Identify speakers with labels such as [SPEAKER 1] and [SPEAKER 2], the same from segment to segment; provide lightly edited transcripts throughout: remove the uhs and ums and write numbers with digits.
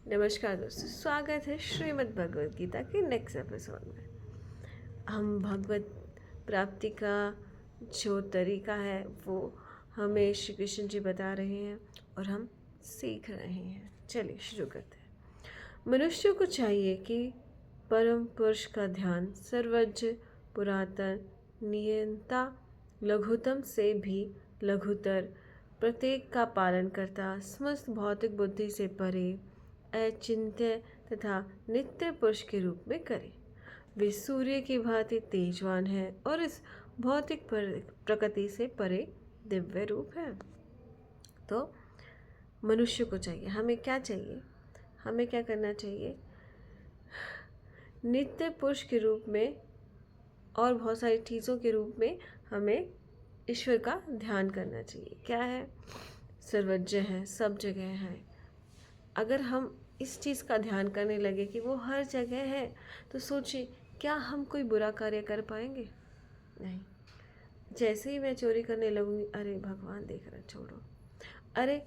[SPEAKER 1] नमस्कार दोस्तों, स्वागत है श्रीमद् भगवद गीता के नेक्स्ट एपिसोड में। हम भगवत प्राप्ति का जो तरीका है वो हमें श्री कृष्ण जी बता रहे हैं और हम सीख रहे हैं। चलिए शुरू करते हैं। मनुष्य को चाहिए कि परम पुरुष का ध्यान सर्वज्ञ, पुरातन, नियंता, लघुतम से भी लघुतर, प्रत्येक का पालन करता, समस्त भौतिक बुद्धि से परे, अचिंत्य तथा नित्य पुरुष के रूप में करे। वे सूर्य की भांति तेजवान है और इस भौतिक प्रकृति से परे दिव्य रूप है। तो मनुष्य को चाहिए, हमें क्या चाहिए, हमें क्या करना चाहिए? नित्य पुरुष के रूप में और बहुत सारी चीज़ों के रूप में हमें ईश्वर का ध्यान करना चाहिए। क्या है? सर्वज्ञ है, सब जगह है। अगर हम इस चीज़ का ध्यान करने लगे कि वो हर जगह है, तो सोचिए क्या हम कोई बुरा कार्य कर पाएंगे? नहीं। जैसे ही मैं चोरी करने लगूंगी, अरे भगवान देख रहा है, छोड़ो। अरे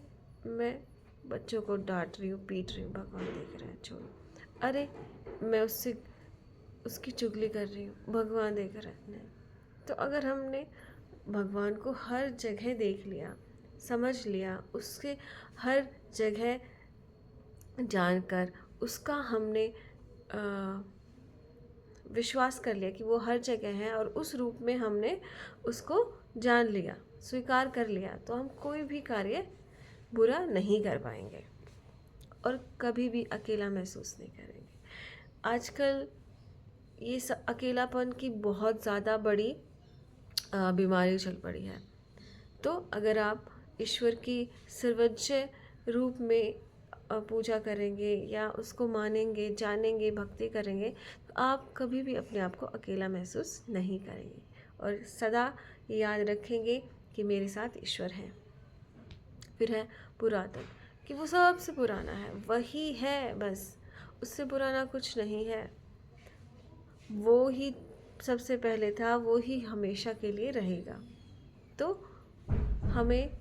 [SPEAKER 1] मैं बच्चों को डांट रही हूँ, पीट रही हूँ, भगवान देख रहा है, छोड़ो। अरे मैं उसकी चुगली कर रही हूँ, भगवान देख रहा है, नहीं। तो अगर हमने भगवान को हर जगह देख लिया, समझ लिया, उसके हर जगह जानकर उसका हमने विश्वास कर लिया कि वो हर जगह है और उस रूप में हमने उसको जान लिया, स्वीकार कर लिया, तो हम कोई भी कार्य बुरा नहीं कर पाएंगे और कभी भी अकेला महसूस नहीं करेंगे। आजकल ये अकेलापन की बहुत ज़्यादा बड़ी बीमारी चल पड़ी है। तो अगर आप ईश्वर की सर्वोच्च रूप में पूजा करेंगे या उसको मानेंगे, जानेंगे, भक्ति करेंगे, तो आप कभी भी अपने आप को अकेला महसूस नहीं करेंगे और सदा याद रखेंगे कि मेरे साथ ईश्वर है। फिर है पुरातन, कि वो सबसे पुराना है, वही है, बस उससे पुराना कुछ नहीं है। वो ही सबसे पहले था, वो ही हमेशा के लिए रहेगा। तो हमें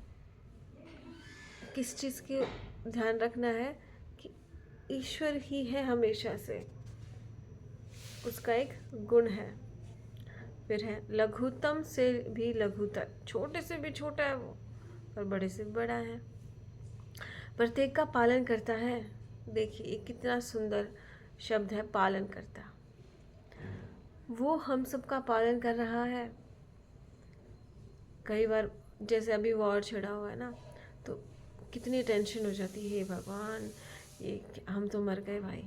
[SPEAKER 1] किस चीज़ के ध्यान रखना है कि ईश्वर ही है हमेशा से, उसका एक गुण है। फिर है लघुतम से भी लघुतर, छोटे से भी छोटा है वो और बड़े से भी बड़ा है। प्रत्येक का पालन करता है। देखिए कितना सुंदर शब्द है, पालन करता। वो हम सबका पालन कर रहा है। कई बार जैसे अभी वॉर छिड़ा हुआ है ना, तो कितनी टेंशन हो जाती है, भगवान ये हम तो मर गए भाई,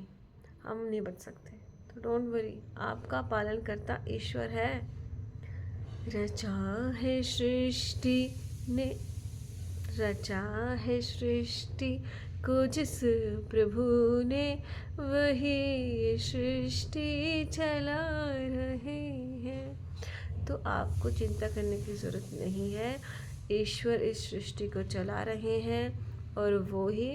[SPEAKER 1] हम नहीं बच सकते। तो डोंट वरी, आपका पालन करता ईश्वर है। रचा है सृष्टि ने, रचा है सृष्टि को जिस प्रभु ने, वही सृष्टि चला रहे हैं। तो आपको चिंता करने की ज़रूरत नहीं है, ईश्वर इस सृष्टि को चला रहे हैं और वो ही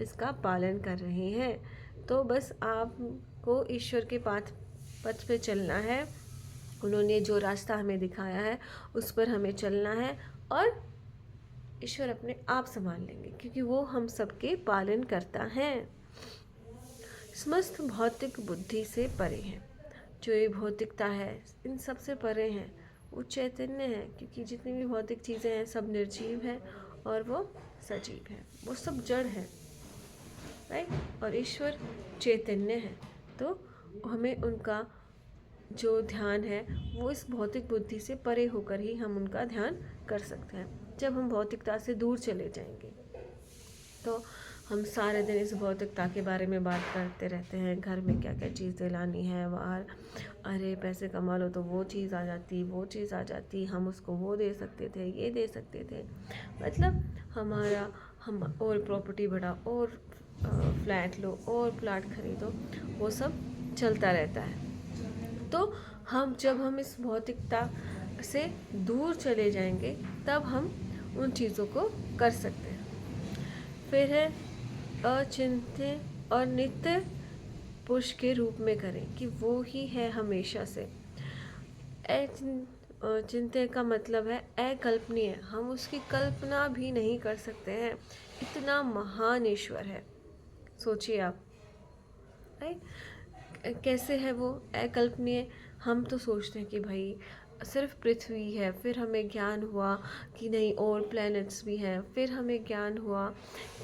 [SPEAKER 1] इसका पालन कर रहे हैं। तो बस आपको ईश्वर के पथ पे चलना है। उन्होंने जो रास्ता हमें दिखाया है उस पर हमें चलना है और ईश्वर अपने आप संभाल लेंगे, क्योंकि वो हम सबके पालन करता है। समस्त भौतिक बुद्धि से परे है। जो ये भौतिकता है इन सब से परे हैं। वो चैतन्य है, क्योंकि जितनी भी भौतिक चीज़ें हैं सब निर्जीव है और वो सजीव है, वो सब जड़ है, राइट। और ईश्वर चैतन्य है। तो हमें उनका जो ध्यान है वो इस भौतिक बुद्धि से परे होकर ही हम उनका ध्यान कर सकते हैं। जब हम भौतिकता से दूर चले जाएंगे तो हम सारे दिन इस भौतिकता के बारे में बात करते रहते हैं। घर में क्या क्या चीज़ें लानी है, बाहर अरे पैसे कमा लो तो वो चीज़ आ जाती, वो चीज़ आ जाती, हम उसको वो दे सकते थे, ये दे सकते थे। मतलब हम और प्रॉपर्टी बढ़ाओ और फ्लैट लो और प्लाट खरीदो, वो सब चलता रहता है। तो जब हम इस भौतिकता से दूर चले जाएंगे तब हम उन चीज़ों को कर सकते हैं। फिर है अचिंत्य और नित्य पुरुष के रूप में करें, कि वो ही है हमेशा से। चिंत्य का मतलब है अकल्पनीय, हम उसकी कल्पना भी नहीं कर सकते हैं, इतना महान ईश्वर है। सोचिए आप, राइट। कैसे है वो अकल्पनीय। हम तो सोचते हैं कि भाई सिर्फ पृथ्वी है, फिर हमें ज्ञान हुआ कि नहीं और प्लैनेट्स भी हैं, फिर हमें ज्ञान हुआ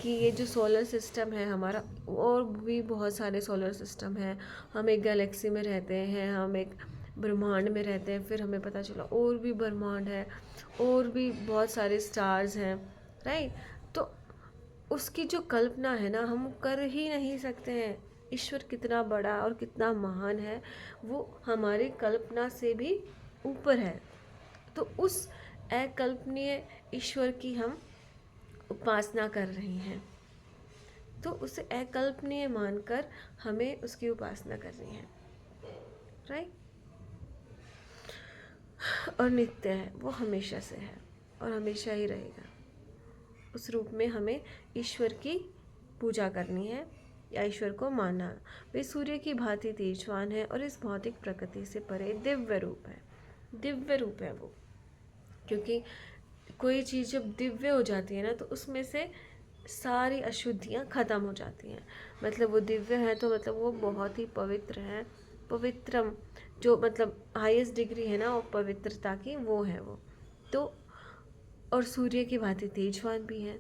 [SPEAKER 1] कि ये जो सोलर सिस्टम है हमारा, और भी बहुत सारे सोलर सिस्टम हैं, हम एक गैलेक्सी में रहते हैं, हम एक ब्रह्मांड में रहते हैं, फिर हमें पता चला और भी ब्रह्मांड है, और भी बहुत सारे स्टार्स हैं, राइट। तो उसकी जो कल्पना है ना, हम कर ही नहीं सकते हैं। ईश्वर कितना बड़ा और कितना महान है, वो हमारी कल्पना से भी ऊपर है। तो उस अकल्पनीय ईश्वर की हम उपासना कर रहे हैं, तो उसे अकल्पनीय मानकर हमें उसकी उपासना करनी है, राइट। और नित्य है, वो हमेशा से है और हमेशा ही रहेगा। उस रूप में हमें ईश्वर की पूजा करनी है या ईश्वर को मानना। वे सूर्य की भांति तेजवान है और इस भौतिक प्रकृति से परे दिव्य रूप है। दिव्य रूप है वो, क्योंकि कोई चीज़ जब दिव्य हो जाती है ना, तो उसमें से सारी अशुद्धियाँ ख़त्म हो जाती हैं। मतलब वो दिव्य है तो मतलब वो बहुत ही पवित्र है। पवित्रम जो मतलब हाईएस्ट डिग्री है ना वो पवित्रता की, वो है वो। तो और सूर्य की भांति तेजवान भी है।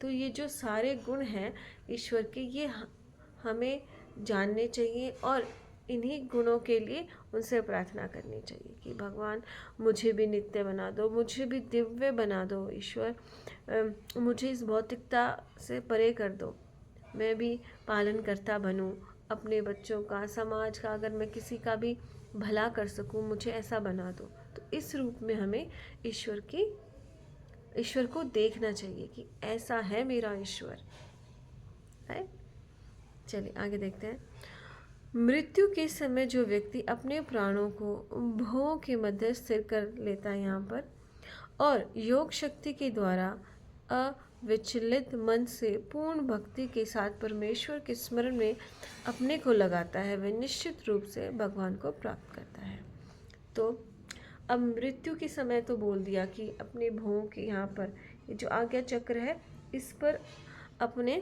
[SPEAKER 1] तो ये जो सारे गुण हैं ईश्वर के, ये हमें जानने चाहिए और इन्हीं गुणों के लिए उनसे प्रार्थना करनी चाहिए कि भगवान मुझे भी नित्य बना दो, मुझे भी दिव्य बना दो ईश्वर, मुझे इस भौतिकता से परे कर दो, मैं भी पालन करता बनूं अपने बच्चों का, समाज का, अगर मैं किसी का भी भला कर सकूं मुझे ऐसा बना दो। तो इस रूप में हमें ईश्वर को देखना चाहिए कि ऐसा है मेरा ईश्वर, है। चलिए आगे देखते हैं। मृत्यु के समय जो व्यक्ति अपने प्राणों को भों के मध्य स्थिर कर लेता है यहाँ पर, और योग शक्ति के द्वारा अविचलित मन से पूर्ण भक्ति के साथ परमेश्वर के स्मरण में अपने को लगाता है, वह निश्चित रूप से भगवान को प्राप्त करता है। तो अब मृत्यु के समय तो बोल दिया कि अपने भों के यहाँ पर ये जो आज्ञा चक्र है इस पर अपने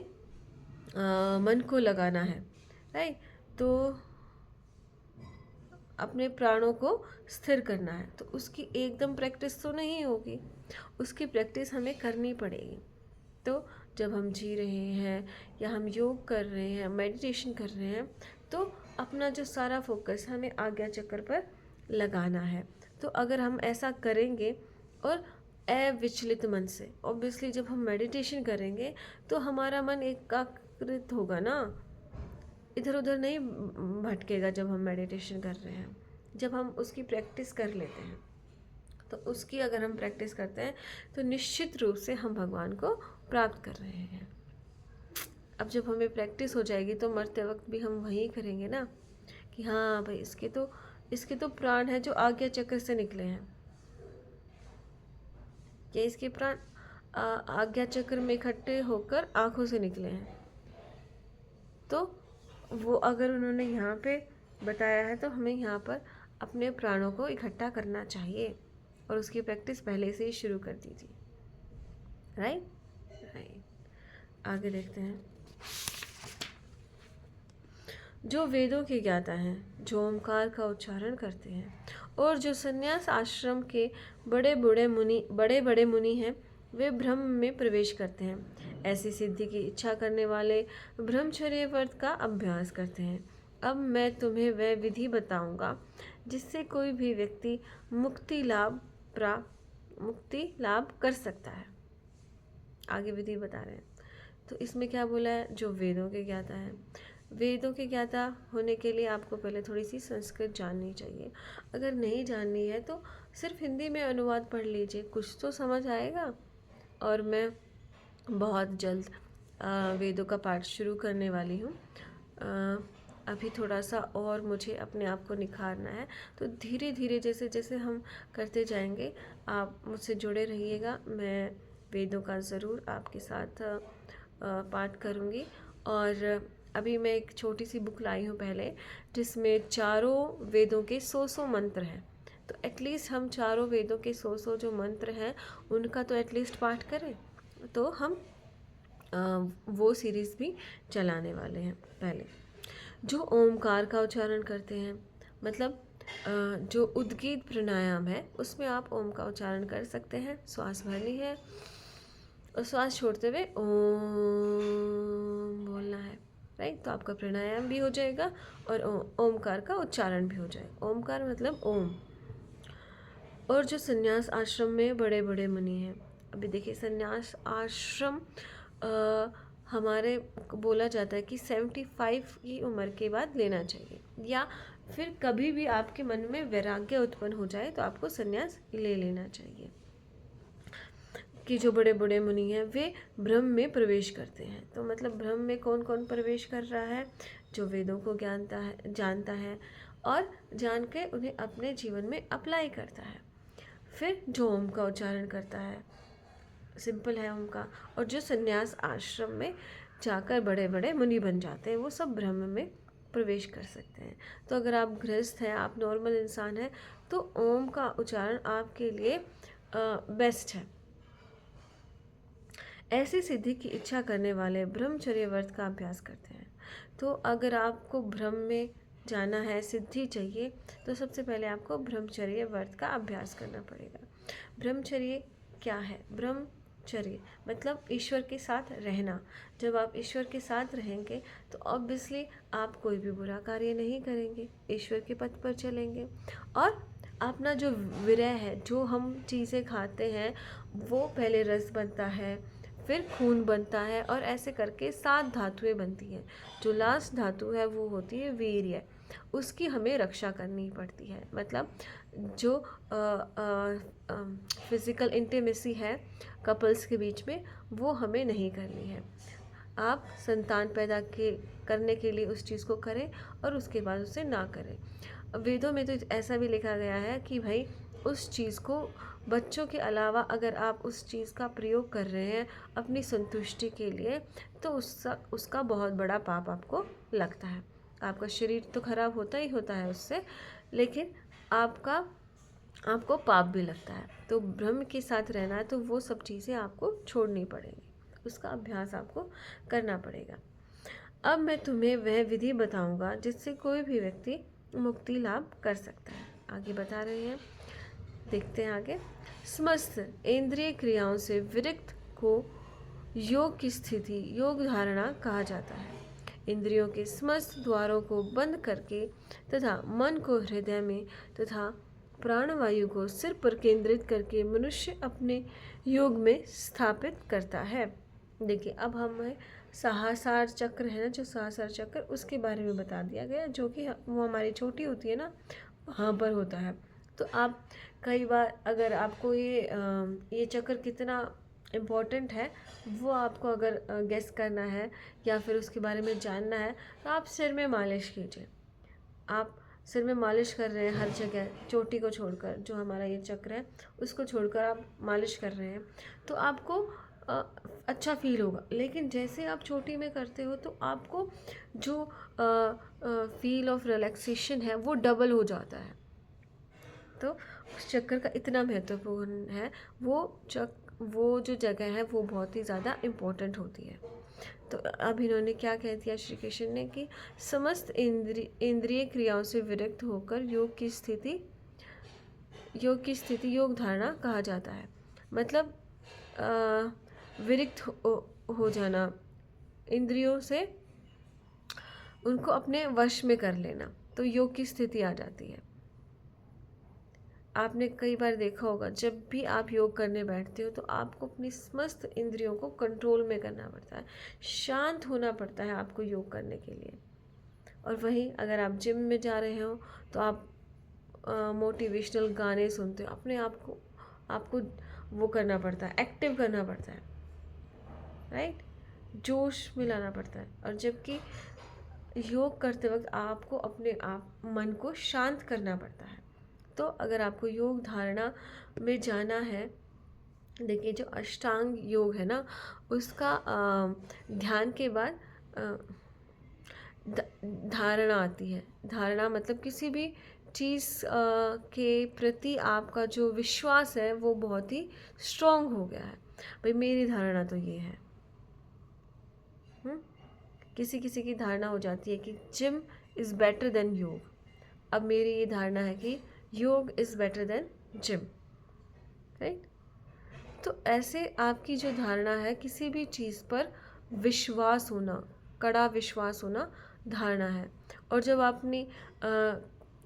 [SPEAKER 1] मन को लगाना है, राइट। तो अपने प्राणों को स्थिर करना है, तो उसकी एकदम प्रैक्टिस तो नहीं होगी, उसकी प्रैक्टिस हमें करनी पड़ेगी। तो जब हम जी रहे हैं या हम योग कर रहे हैं, मेडिटेशन कर रहे हैं, तो अपना जो सारा फोकस हमें आज्ञा चक्र पर लगाना है। तो अगर हम ऐसा करेंगे और अविचलित मन से, ऑब्वियसली जब हम मेडिटेशन करेंगे तो हमारा मन एकाग्रित होगा ना, इधर उधर नहीं भटकेगा। जब हम मेडिटेशन कर रहे हैं, जब हम उसकी प्रैक्टिस कर लेते हैं, तो उसकी अगर हम प्रैक्टिस करते हैं तो निश्चित रूप से हम भगवान को प्राप्त कर रहे हैं। अब जब हमें प्रैक्टिस हो जाएगी तो मरते वक्त भी हम वही करेंगे ना कि हाँ भाई इसके तो प्राण है जो आज्ञा चक्र से निकले हैं, या इसके प्राण आज्ञा चक्र में इकट्ठे होकर आँखों से निकले हैं। तो वो अगर उन्होंने यहाँ पे बताया है तो हमें यहाँ पर अपने प्राणों को इकट्ठा करना चाहिए और उसकी प्रैक्टिस पहले से ही शुरू कर दीजिए, राइट। आगे देखते हैं। जो वेदों के ज्ञाता हैं, जो ओमकार का उच्चारण करते हैं और जो संन्यास आश्रम के बड़े बड़े मुनि हैं, वे ब्रह्म में प्रवेश करते हैं। ऐसी सिद्धि की इच्छा करने वाले ब्रह्मचर्य व्रत का अभ्यास करते हैं। अब मैं तुम्हें वह विधि बताऊंगा जिससे कोई भी व्यक्ति मुक्ति लाभ कर सकता है। आगे विधि बता रहे हैं। तो इसमें क्या बोला है, जो वेदों के ज्ञाता है। वेदों के ज्ञाता होने के लिए आपको पहले थोड़ी सी संस्कृत जाननी चाहिए। अगर नहीं जाननी है तो सिर्फ हिंदी में अनुवाद पढ़ लीजिए, कुछ तो समझ आएगा। और मैं बहुत जल्द वेदों का पाठ शुरू करने वाली हूँ। अभी थोड़ा सा और मुझे अपने आप को निखारना है, तो धीरे धीरे जैसे जैसे हम करते जाएंगे आप मुझसे जुड़े रहिएगा। मैं वेदों का ज़रूर आपके साथ पाठ करूँगी। और अभी मैं एक छोटी सी बुक लाई हूँ पहले, जिसमें चारों वेदों के 100 मंत्र हैं। तो एटलीस्ट हम चारों वेदों के 100 जो मंत्र हैं उनका तो एटलीस्ट पाठ करें, तो हम वो सीरीज़ भी चलाने वाले हैं। पहले जो ओमकार का उच्चारण करते हैं, मतलब जो उद्गीत प्राणायाम है उसमें आप ओम का उच्चारण कर सकते हैं। श्वास भरनी है और श्वास छोड़ते हुए ओम बोलना है, राइट। तो आपका प्राणायाम भी हो जाएगा और ओमकार का उच्चारण भी हो जाएगा। ओमकार मतलब ओम। और जो संन्यास आश्रम में बड़े बड़े मुनि हैं, अभी देखिए संन्यास आश्रम हमारे बोला जाता है कि 75 की उम्र के बाद लेना चाहिए, या फिर कभी भी आपके मन में वैराग्य उत्पन्न हो जाए तो आपको संन्यास ले लेना चाहिए। कि जो बड़े बड़े मुनि हैं वे ब्रह्म में प्रवेश करते हैं। तो मतलब ब्रह्म में कौन कौन प्रवेश कर रहा है? जो वेदों को जानता है और जान के उन्हें अपने जीवन में अप्लाई करता है। फिर जो ओम का उच्चारण करता है, सिंपल है ओम का। और जो संन्यास आश्रम में जाकर बड़े बड़े मुनि बन जाते हैं, वो सब ब्रह्म में प्रवेश कर सकते हैं। तो अगर आप गृहस्थ हैं, आप नॉर्मल इंसान हैं, तो ओम का उच्चारण आपके लिए बेस्ट है। ऐसी सिद्धि की इच्छा करने वाले ब्रह्मचर्य व्रत का अभ्यास करते हैं। तो अगर आपको ब्रह्म में जाना है, सिद्धि चाहिए, तो सबसे पहले आपको ब्रह्मचर्य व्रत का अभ्यास करना पड़ेगा। ब्रह्मचर्य क्या है? ब्रह्मचर्य मतलब ईश्वर के साथ रहना। जब आप ईश्वर के साथ रहेंगे तो ऑब्वियसली आप कोई भी बुरा कार्य नहीं करेंगे, ईश्वर के पथ पर चलेंगे। और अपना जो विरय है, जो हम चीज़ें खाते हैं, वो पहले रस बनता है, फिर खून बनता है, और ऐसे करके 7 धातुएं बनती हैं। जो लास्ट धातु है वो होती है वीर्य। उसकी हमें रक्षा करनी पड़ती है। मतलब जो फिज़िकल इंटीमेसी है कपल्स के बीच में, वो हमें नहीं करनी है। आप संतान पैदा करने के लिए उस चीज़ को करें और उसके बाद उसे ना करें। वेदों में तो ऐसा भी लिखा गया है कि भाई उस चीज़ को, बच्चों के अलावा अगर आप उस चीज़ का प्रयोग कर रहे हैं अपनी संतुष्टि के लिए, तो उसका बहुत बड़ा पाप आपको लगता है। आपका शरीर तो खराब होता ही होता है उससे, लेकिन आपको पाप भी लगता है। तो ब्रह्म के साथ रहना है तो वो सब चीज़ें आपको छोड़नी पड़ेगी, उसका अभ्यास आपको करना पड़ेगा। अब मैं तुम्हें वह विधि बताऊंगा जिससे कोई भी व्यक्ति मुक्ति लाभ कर सकता है। आगे बता रहे हैं, देखते हैं आगे। समस्त इंद्रिय क्रियाओं से विरक्त को योग की स्थिति, योग धारणा कहा जाता है। इंद्रियों के समस्त द्वारों को बंद करके तथा मन को हृदय में तथा प्राणवायु को सिर पर केंद्रित करके मनुष्य अपने योग में स्थापित करता है। देखिए अब हमें सहस्रार चक्र है ना, जो सहस्रार चक्र, उसके बारे में बता दिया गया, जो कि वो हमारी छोटी होती है ना, वहाँ पर होता है। तो आप कई बार अगर आपको ये चक्र कितना इम्पोर्टेंट है वो आपको अगर गेस करना है या फिर उसके बारे में जानना है, तो आप सिर में मालिश कीजिए। आप सिर में मालिश कर रहे हैं हर जगह, चोटी को छोड़कर, जो हमारा ये चक्र है उसको छोड़कर आप मालिश कर रहे हैं, तो आपको अच्छा फील होगा। लेकिन जैसे आप चोटी में करते हो तो आपको जो फील ऑफ रिलैक्सेशन है वो डबल हो जाता है। तो उस चक्कर का इतना महत्वपूर्ण है, वो जो जगह है वो बहुत ही ज़्यादा इम्पोर्टेंट होती है। तो अब इन्होंने क्या कह दिया श्री कृष्ण ने कि समस्त इंद्रिय क्रियाओं से विरक्त होकर योग की स्थिति योग धारणा कहा जाता है। मतलब विरक्त हो जाना, इंद्रियों से उनको अपने वश में कर लेना, तो योग की स्थिति आ जाती है। आपने कई बार देखा होगा, जब भी आप योग करने बैठते हो तो आपको अपनी समस्त इंद्रियों को कंट्रोल में करना पड़ता है, शांत होना पड़ता है आपको योग करने के लिए। और वहीं अगर आप जिम में जा रहे हो तो आप मोटिवेशनल गाने सुनते हो, अपने आपको वो करना पड़ता है, एक्टिव करना पड़ता है, राइट, जोश में लाना पड़ता है। और जबकि योग करते वक्त आपको अपने आप मन को शांत करना पड़ता है। तो अगर आपको योग धारणा में जाना है, देखिए जो अष्टांग योग है ना, उसका ध्यान के बाद धारणा आती है। धारणा मतलब किसी भी चीज़ के प्रति आपका जो विश्वास है वो बहुत ही स्ट्रॉन्ग हो गया है। भाई मेरी धारणा तो ये है, किसी किसी की धारणा हो जाती है कि जिम इज़ बेटर देन योग। अब मेरी ये धारणा है कि योग is better than gym, right. तो ऐसे आपकी जो धारणा है, किसी भी चीज़ पर विश्वास होना, कड़ा विश्वास होना धारणा है। और जब आप अपनी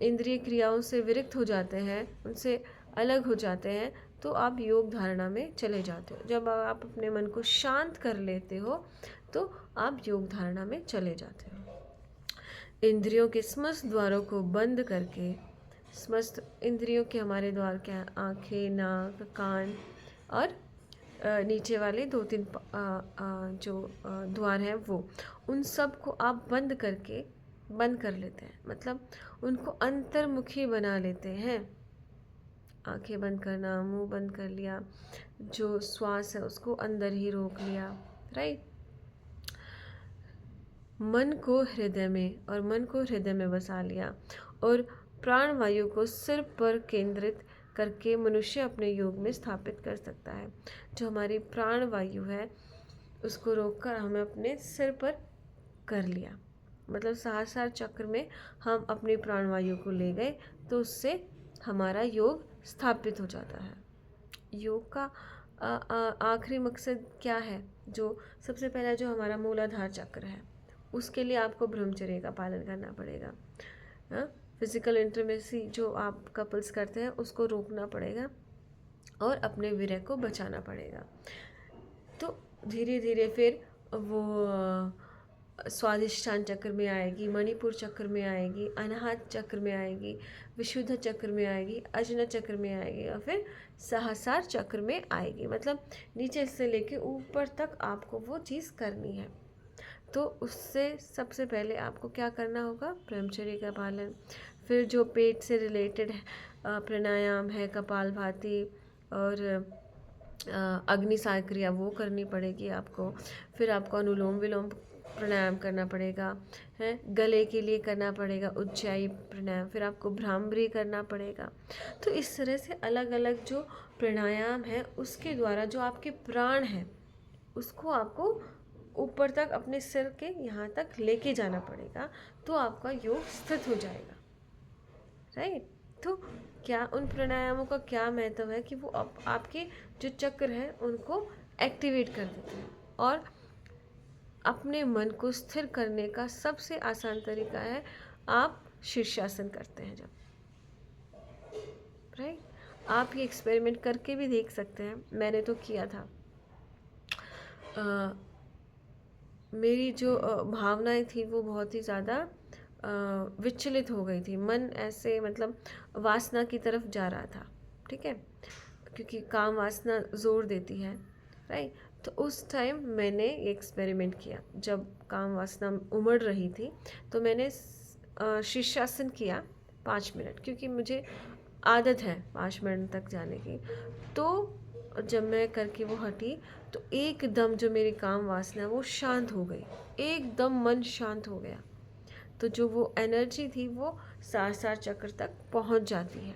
[SPEAKER 1] इंद्रिय क्रियाओं से विरक्त हो जाते हैं, उनसे अलग हो जाते हैं, तो आप योग धारणा में चले जाते हो। जब आप अपने मन को शांत कर लेते हो तो आप योग धारणा में चले जाते हो। इंद्रियों के समस्त द्वारों को बंद करके, समस्त इंद्रियों के हमारे द्वार क्या है, आँखें, नाक, कान और नीचे वाले 2-3 जो द्वार हैं वो, उन सब को आप बंद कर लेते हैं, मतलब उनको अंतर्मुखी बना लेते हैं। आंखें बंद करना, मुंह बंद कर लिया, जो श्वास है उसको अंदर ही रोक लिया, राइट। मन को हृदय में बसा लिया और प्राण वायु को सिर पर केंद्रित करके मनुष्य अपने योग में स्थापित कर सकता है। जो हमारी प्राण वायु है उसको रोककर हमें अपने सिर पर कर लिया, मतलब सहस्रार चक्र में हम अपनी प्राण वायु को ले गए, तो उससे हमारा योग स्थापित हो जाता है। योग का आखिरी मकसद क्या है? जो सबसे पहला जो हमारा मूलाधार चक्र है, उसके लिए आपको ब्रह्मचर्य का पालन करना पड़ेगा। फिजिकल इंटीमेसी जो आप कपल्स करते हैं उसको रोकना पड़ेगा और अपने विरह को बचाना पड़ेगा। तो धीरे धीरे फिर वो स्वादिष्ठान चक्र में आएगी, मणिपुर चक्र में आएगी, अनाहत चक्र में आएगी, विशुद्ध चक्र में आएगी, अजना चक्र में आएगी और फिर सहस्रार चक्र में आएगी। मतलब नीचे से लेके ऊपर तक आपको वो चीज़ करनी है। तो उससे सबसे पहले आपको क्या करना होगा? ब्रह्मचर्य का पालन। फिर जो पेट से रिलेटेड प्राणायाम है, कपालभाति और अग्निसार क्रिया, वो करनी पड़ेगी आपको। फिर आपको अनुलोम विलोम प्राणायाम करना पड़ेगा, है गले के लिए करना पड़ेगा उज्जाई प्राणायाम, फिर आपको भ्रामरी करना पड़ेगा। तो इस तरह से अलग अलग जो प्राणायाम है उसके द्वारा जो आपके प्राण हैं उसको आपको ऊपर तक अपने सिर के यहाँ तक लेके जाना पड़ेगा, तो आपका योग स्थित हो जाएगा, राइट। तो क्या उन प्राणायामों का क्या महत्व है कि वो आपके जो चक्र हैं उनको एक्टिवेट कर देते हैं। और अपने मन को स्थिर करने का सबसे आसान तरीका है, आप शीर्षासन करते हैं जब, राइट। आप ये एक्सपेरिमेंट करके भी देख सकते हैं, मैंने तो किया था। मेरी जो भावनाएं थी वो बहुत ही ज़्यादा विचलित हो गई थी। मन ऐसे मतलब वासना की तरफ जा रहा था, ठीक है, क्योंकि काम वासना जोर देती है, राइट। तो उस टाइम मैंने ये एक्सपेरिमेंट किया, जब काम वासना उमड़ रही थी तो मैंने शीर्षासन किया 5 मिनट, क्योंकि मुझे आदत है 5 मिनट तक जाने की। तो जब मैं करके वो हटी तो एकदम जो मेरी काम वासना वो शांत हो गई, एकदम मन शांत हो गया। तो जो वो एनर्जी थी वो सहस्रार चक्र तक पहुंच जाती है।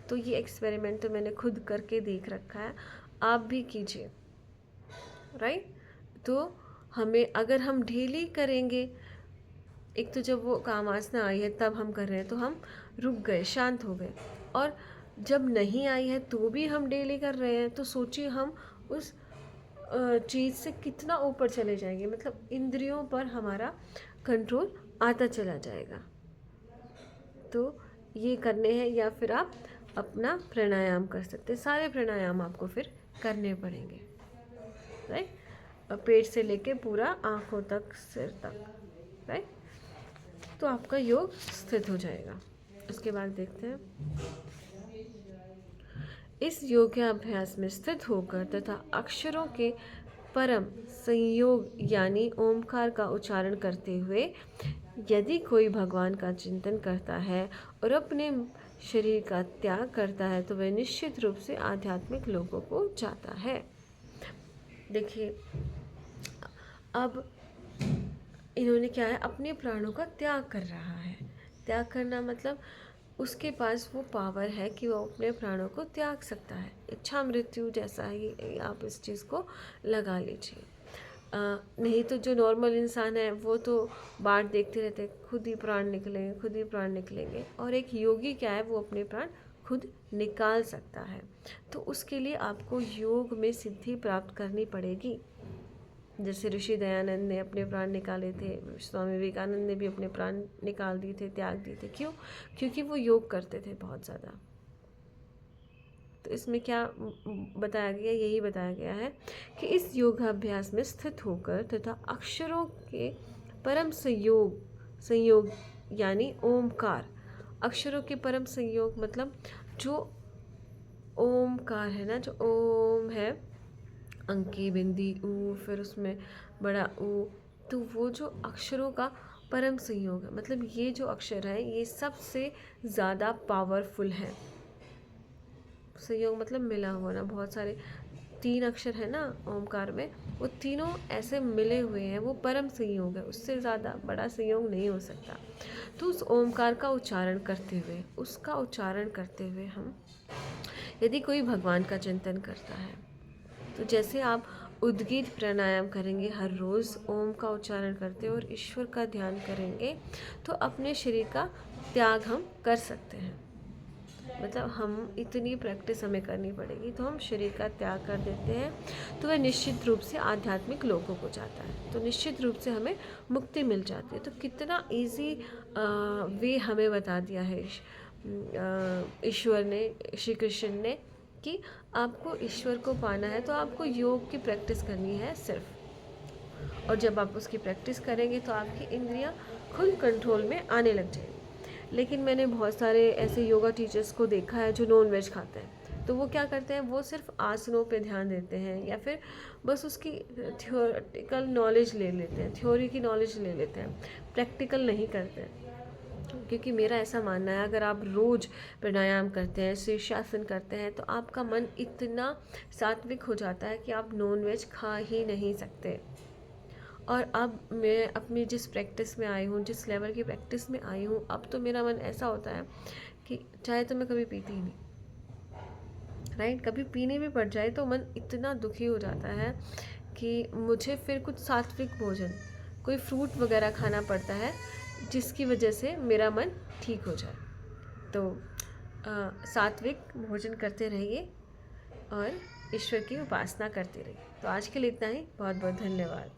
[SPEAKER 1] तो ये एक्सपेरिमेंट तो मैंने खुद करके देख रखा है, आप भी कीजिए, राइट। तो हमें अगर हम डेली करेंगे, एक तो जब वो काम वासना आई है तब हम कर रहे हैं तो हम रुक गए, शांत हो गए, और जब नहीं आई है तो भी हम डेली कर रहे हैं, तो सोचिए हम उस चीज़ से कितना ऊपर चले जाएंगे। मतलब इंद्रियों पर हमारा कंट्रोल आता चला जाएगा। तो ये करने हैं, या फिर आप अपना प्राणायाम कर सकते हैं। सारे प्राणायाम आपको फिर करने पड़ेंगे, राइट। पेट से लेके पूरा आँखों तक, सिर तक, राइट। तो आपका योग स्थित हो जाएगा। उसके बाद देखते हैं, इस योगाभ्यास में स्थित होकर तथा अक्षरों के परम संयोग यानी ओमकार का उच्चारण करते हुए यदि कोई भगवान का चिंतन करता है और अपने शरीर का त्याग करता है तो वह निश्चित रूप से आध्यात्मिक लोकों को जाता है। देखिए, अब इन्होंने क्या है, अपने प्राणों का त्याग कर रहा है। त्याग करना मतलब उसके पास वो पावर है कि वो अपने प्राणों को त्याग सकता है। इच्छा मृत्यु जैसा ही आप इस चीज़ को लगा लीजिए। नहीं तो जो नॉर्मल इंसान है वो तो बाट देखते रहते हैं, खुद ही प्राण निकलेंगे, खुद ही प्राण निकलेंगे। और एक योगी क्या है, वो अपने प्राण खुद निकाल सकता है। तो उसके लिए आपको योग में सिद्धि प्राप्त करनी पड़ेगी। जैसे ऋषि दयानंद ने अपने प्राण निकाले थे, स्वामी विवेकानंद ने भी अपने प्राण निकाल दिए थे, त्याग दिए थे। क्यों? क्योंकि वो योग करते थे बहुत ज़्यादा। तो इसमें क्या बताया गया, यही बताया गया है कि इस योगाभ्यास में स्थित होकर तथा अक्षरों के परम संयोग यानी ओमकार, अक्षरों के परम संयोग मतलब जो ओमकार है ना, जो ओम है, अंकी बिंदी ऊ, फिर उसमें बड़ा ऊ, तो वो जो अक्षरों का परम संयोग है, मतलब ये जो अक्षर है ये सबसे ज़्यादा पावरफुल है। संयोग मतलब मिला हुआ ना, बहुत सारे 3 अक्षर है ना ओमकार में, वो तीनों ऐसे मिले हुए हैं, वो परम संयोग है, उससे ज़्यादा बड़ा संयोग नहीं हो सकता। तो उस ओमकार का उच्चारण करते हुए, उसका उच्चारण करते हुए हम, यदि कोई भगवान का चिंतन करता है, तो जैसे आप उद्गीत प्राणायाम करेंगे हर रोज़, ओम का उच्चारण करते और ईश्वर का ध्यान करेंगे, तो अपने शरीर का त्याग हम कर सकते हैं। मतलब हम इतनी प्रैक्टिस हमें करनी पड़ेगी, तो हम शरीर का त्याग कर देते हैं, तो वह निश्चित रूप से आध्यात्मिक लोकों को जाता है, तो निश्चित रूप से हमें मुक्ति मिल जाती है। तो कितना इजी वे हमें बता दिया है ईश्वर ने, श्री कृष्ण ने, कि आपको ईश्वर को पाना है तो आपको योग की प्रैक्टिस करनी है सिर्फ। और जब आप उसकी प्रैक्टिस करेंगे तो आपकी इंद्रियां खुद कंट्रोल में आने लग जाएंगी। लेकिन मैंने बहुत सारे ऐसे योगा टीचर्स को देखा है जो नॉन वेज खाते हैं, तो वो क्या करते हैं, वो सिर्फ आसनों पे ध्यान देते हैं या फिर बस उसकी थियोरेटिकल नॉलेज ले लेते हैं, थ्योरी की नॉलेज ले लेते हैं, प्रैक्टिकल नहीं करते हैं। क्योंकि मेरा ऐसा मानना है, अगर आप रोज़ प्राणायाम करते हैं, शीर्षासन करते हैं, तो आपका मन इतना सात्विक हो जाता है कि आप नॉन वेज खा ही नहीं सकते। और अब मैं अपनी जिस प्रैक्टिस में आई हूँ, जिस लेवल की प्रैक्टिस में आई हूँ, अब तो मेरा मन ऐसा होता है कि चाहे तो मैं कभी पीती ही नहीं, राइट। कभी पीने भी पड़ जाए तो मन इतना दुखी हो जाता है कि मुझे फिर कुछ सात्विक भोजन, कोई फ्रूट वगैरह खाना पड़ता है, जिसकी वजह से मेरा मन ठीक हो जाए। तो सात्विक भोजन करते रहिए और ईश्वर की उपासना करते रहिए। तो आज के लिए इतना ही। बहुत बहुत धन्यवाद।